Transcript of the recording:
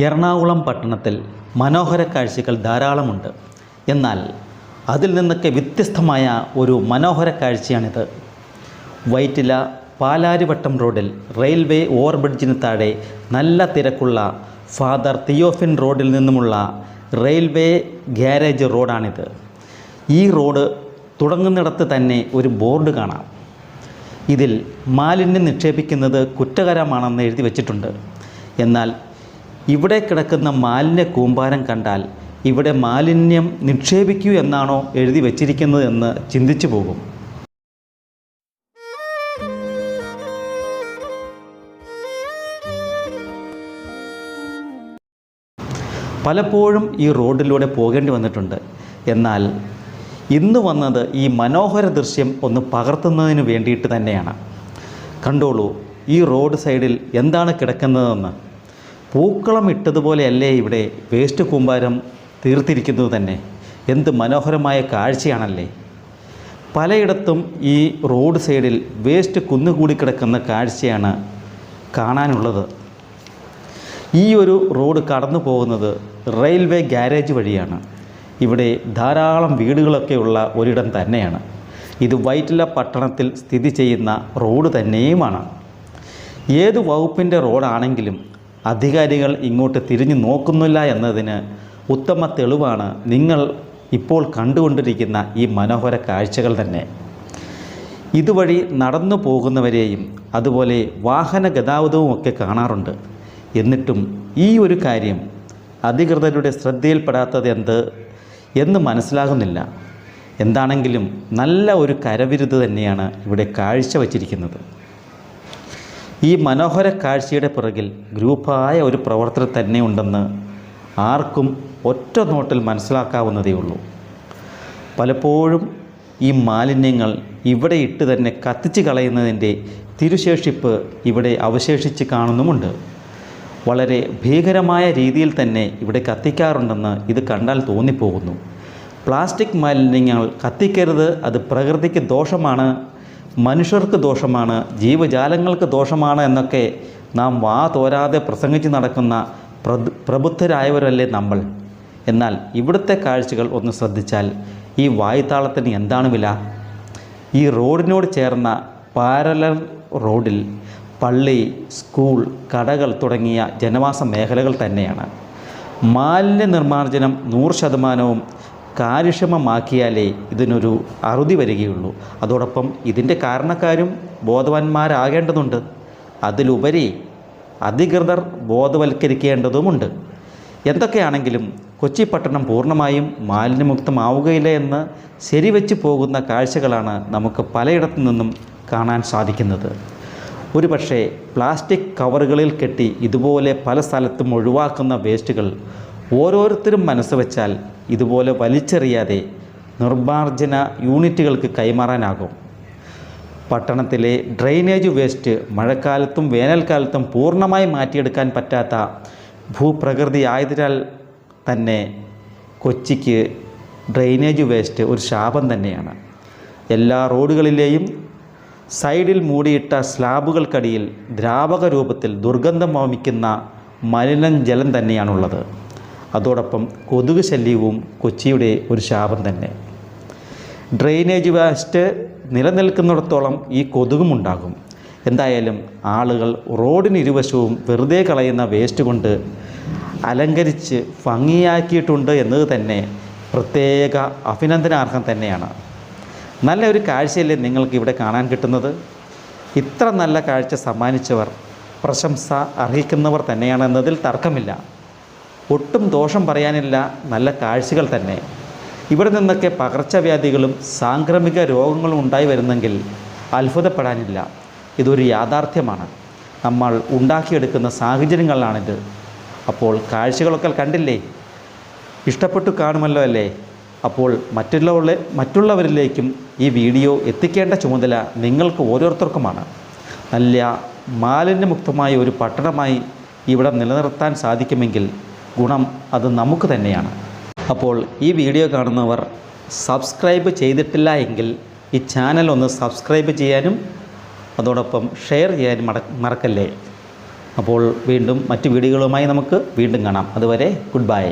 എറണാകുളം പട്ടണത്തിൽ മനോഹര കാഴ്ചകൾ ധാരാളമുണ്ട്. എന്നാൽ അതിൽ നിന്നൊക്കെ വ്യത്യസ്തമായ ഒരു മനോഹര കാഴ്ചയാണിത്. വൈറ്റില പാലാരിവട്ടം റോഡിൽ റെയിൽവേ ഓവർബ്രിഡ്ജിന് താഴെ നല്ല തിരക്കുള്ള ഫാദർ തിയോഫിൻ റോഡിൽ നിന്നുമുള്ള റെയിൽവേ ഗ്യാരേജ് റോഡാണിത്. ഈ റോഡ് തുടങ്ങുന്നിടത്ത് തന്നെ ഒരു ബോർഡ് കാണാം. ഇതിൽ മാലിന്യം നിക്ഷേപിക്കുന്നത് കുറ്റകരമാണെന്ന് എഴുതി വച്ചിട്ടുണ്ട്. എന്നാൽ ഇവിടെ കിടക്കുന്ന മാലിന്യ കൂമ്പാരം കണ്ടാൽ ഇവിടെ മാലിന്യം നിക്ഷേപിക്കൂ എന്നാണോ എഴുതി വച്ചിരിക്കുന്നത് എന്ന് ചിന്തിച്ചു പോകും. പലപ്പോഴും ഈ റോഡിലൂടെ പോകേണ്ടി വന്നിട്ടുണ്ട്. എന്നാൽ ഇന്ന് വന്നത് ഈ മനോഹര ദൃശ്യം ഒന്ന് പകർത്തുന്നതിന് വേണ്ടിയിട്ട് തന്നെയാണ്. കണ്ടോളൂ, ഈ റോഡ് സൈഡിൽ എന്താണ് കിടക്കുന്നതെന്ന്. പൂക്കളം ഇട്ടതുപോലെയല്ലേ ഇവിടെ വേസ്റ്റ് കൂമ്പാരം തീർത്തിരിക്കുന്നത് തന്നെ. എന്ത് മനോഹരമായ കാഴ്ചയാണല്ലേ. പലയിടത്തും ഈ റോഡ് സൈഡിൽ വേസ്റ്റ് കുന്നുകൂടി കിടക്കുന്ന കാഴ്ചയാണ് കാണാനുള്ളത്. ഈ ഒരു റോഡ് കടന്നു പോകുന്നത് റെയിൽവേ ഗ്യാരേജ് വഴിയാണ്. ഇവിടെ ധാരാളം വീടുകളൊക്കെയുള്ള ഒരിടം തന്നെയാണ്. ഇത് വൈറ്റില പട്ടണത്തിൽ സ്ഥിതി ചെയ്യുന്ന റോഡ് തന്നെയുമാണ്. ഏത് വകുപ്പിൻ്റെ റോഡാണെങ്കിലും അധികാരികൾ ഇങ്ങോട്ട് തിരിഞ്ഞു നോക്കുന്നില്ല എന്നതിന് ഉത്തമ തെളിവാണ് നിങ്ങൾ ഇപ്പോൾ കണ്ടുകൊണ്ടിരിക്കുന്ന ഈ മനോഹര കാഴ്ചകൾ തന്നെ. ഇതുവഴി നടന്നു പോകുന്നവരെയും അതുപോലെ വാഹന ഗതാഗതവും ഒക്കെ കാണാറുണ്ട്. എന്നിട്ടും ഈ ഒരു കാര്യം അധികൃതരുടെ ശ്രദ്ധയിൽപ്പെടാത്തത് എന്ന് മനസ്സിലാകുന്നില്ല. എന്താണെങ്കിലും നല്ല ഒരു കരവിരുത് തന്നെയാണ് ഇവിടെ കാഴ്ച വച്ചിരിക്കുന്നത്. ഈ മനോഹര കാഴ്ചയുടെ പിറകിൽ ഗ്രൂപ്പായ ഒരു പ്രവർത്തനം തന്നെ ഉണ്ടെന്ന് ആർക്കും ഒറ്റ നോട്ടിൽ മനസ്സിലാക്കാവുന്നതേ ഉള്ളൂ. പലപ്പോഴും ഈ മാലിന്യങ്ങൾ ഇവിടെ ഇട്ട് തന്നെ കത്തിച്ച് കളയുന്നതിൻ്റെ തിരുശേഷിപ്പ് ഇവിടെ അവശേഷിച്ച് കാണുന്നുമുണ്ട്. വളരെ ഭീകരമായ രീതിയിൽ തന്നെ ഇവിടെ കത്തിക്കാറുണ്ടെന്ന് ഇത് കണ്ടാൽ തോന്നിപ്പോകുന്നു. പ്ലാസ്റ്റിക് മാലിന്യങ്ങൾ കത്തിക്കരുത്, അത് പ്രകൃതിക്ക് ദോഷമാണ്, മനുഷ്യർക്ക് ദോഷമാണ്, ജീവജാലങ്ങൾക്ക് ദോഷമാണ് എന്നൊക്കെ നാം വാ തോരാതെ പ്രസംഗിച്ച് നടക്കുന്ന പ്രബുദ്ധരായവരല്ലേ നമ്മൾ. എന്നാൽ ഇവിടുത്തെ കാഴ്ചകൾ ഒന്ന് ശ്രദ്ധിച്ചാൽ ഈ വായ്ത്താളത്തിന് എന്താണ് വില? ഈ റോഡിനോട് ചേർന്ന പാരലൽ റോഡിൽ പള്ളി, സ്കൂൾ, കടകൾ തുടങ്ങിയ ജനവാസ മേഖലകൾ തന്നെയാണ്. മാലിന്യ നിർമ്മാർജ്ജനം 100% കാര്യക്ഷമമാക്കിയാലേ ഇതിനൊരു അറുതി വരികയുള്ളൂ. അതോടൊപ്പം ഇതിൻ്റെ കാരണക്കാരും ബോധവാന്മാരാകേണ്ടതുണ്ട്. അതിലുപരി അധികൃതർ ബോധവൽക്കരിക്കേണ്ടതുമുണ്ട്. എന്തൊക്കെയാണെങ്കിലും കൊച്ചി പട്ടണം പൂർണ്ണമായും മാലിന്യമുക്തമാവുകയില്ല എന്ന് ശരിവെച്ച് പോകുന്ന കാഴ്ചകളാണ് നമുക്ക് പലയിടത്തു നിന്നും കാണാൻ സാധിക്കുന്നത്. ഒരുപക്ഷെ പ്ലാസ്റ്റിക് കവറുകളിൽ കെട്ടി ഇതുപോലെ പല സ്ഥലത്തും ഒഴിവാക്കുന്ന വേസ്റ്റുകൾ ഓരോരുത്തരും മനസ്സ് വച്ചാൽ ഇതുപോലെ വലിച്ചെറിയാതെ നിർമ്മാർജ്ജന യൂണിറ്റുകൾക്ക് കൈമാറാനാകും. പട്ടണത്തിലെ ഡ്രെയിനേജ് വേസ്റ്റ് മഴക്കാലത്തും വേനൽക്കാലത്തും പൂർണ്ണമായി മാറ്റിയെടുക്കാൻ പറ്റാത്ത ഭൂപ്രകൃതി ആയതിനാൽ തന്നെ കൊച്ചിക്ക് ഡ്രെയിനേജ് വേസ്റ്റ് ഒരു ശാപം തന്നെയാണ്. എല്ലാ റോഡുകളിലെയും സൈഡിൽ മൂടിയിട്ട സ്ലാബുകൾക്കടിയിൽ ദ്രാവക രൂപത്തിൽ ദുർഗന്ധം വമിക്കുന്ന മലിനജലം തന്നെയാണുള്ളത്. അതോടൊപ്പം കൊതുക് ശല്യവും കൊച്ചിയുടെ ഒരു ശാപം തന്നെ. ഡ്രെയിനേജ് വേസ്റ്റ് നിലനിൽക്കുന്നിടത്തോളം ഈ കൊതുകും ഉണ്ടാകും. എന്തായാലും ആളുകൾ റോഡിന് ഇരുവശവും വെറുതെ കളയുന്ന വേസ്റ്റ് കൊണ്ട് അലങ്കരിച്ച് ഭംഗിയാക്കിയിട്ടുണ്ട് എന്നത് തന്നെ പ്രത്യേക അഭിനന്ദനാർഹം തന്നെയാണ്. നല്ല ഒരു കാഴ്ചയല്ലേ നിങ്ങൾക്ക് ഇവിടെ കാണാൻ കിട്ടുന്നത്. ഇത്ര നല്ല കാഴ്ച സമ്മാനിച്ചവർ പ്രശംസ അർഹിക്കുന്നവർ തന്നെയാണെന്നതിൽ തർക്കമില്ല. ഒട്ടും ദോഷം പറയാനില്ല, നല്ല കാഴ്ചകൾ തന്നെ. ഇവിടെ നിന്നൊക്കെ പകർച്ചവ്യാധികളും സാംക്രമിക രോഗങ്ങളും ഉണ്ടായി വരുന്നെങ്കിൽ അത്ഭുതപ്പെടാനില്ല. ഇതൊരു യാഥാർത്ഥ്യമാണ്. നമ്മൾ ഉണ്ടാക്കിയെടുക്കുന്ന സാഹചര്യങ്ങളാണിത്. അപ്പോൾ കാഴ്ചകളൊക്കെ കണ്ടില്ലേ, ഇഷ്ടപ്പെട്ടു കാണുമല്ലോ അല്ലേ? അപ്പോൾ മറ്റുള്ളവരിലേക്കും ഈ വീഡിയോ എത്തിക്കേണ്ട ചുമതല നിങ്ങൾക്ക് ഓരോരുത്തർക്കുമാണ്. നല്ല മാലിന്യമുക്തമായ ഒരു പട്ടണമായി ഇവിടെ നിലനിർത്താൻ സാധിക്കുമെങ്കിൽ ഗുണം അത് നമുക്ക് തന്നെയാണ്. അപ്പോൾ ഈ വീഡിയോ കാണുന്നവർ സബ്സ്ക്രൈബ് ചെയ്തിട്ടില്ല എങ്കിൽ ഈ ചാനൽ ഒന്ന് സബ്സ്ക്രൈബ് ചെയ്യാനും അതോടൊപ്പം ഷെയർ ചെയ്യാനും മറക്കല്ലേ. അപ്പോൾ വീണ്ടും മറ്റു വീഡിയോകളുമായി നമുക്ക് വീണ്ടും കാണാം. അതുവരെ ഗുഡ് ബൈ.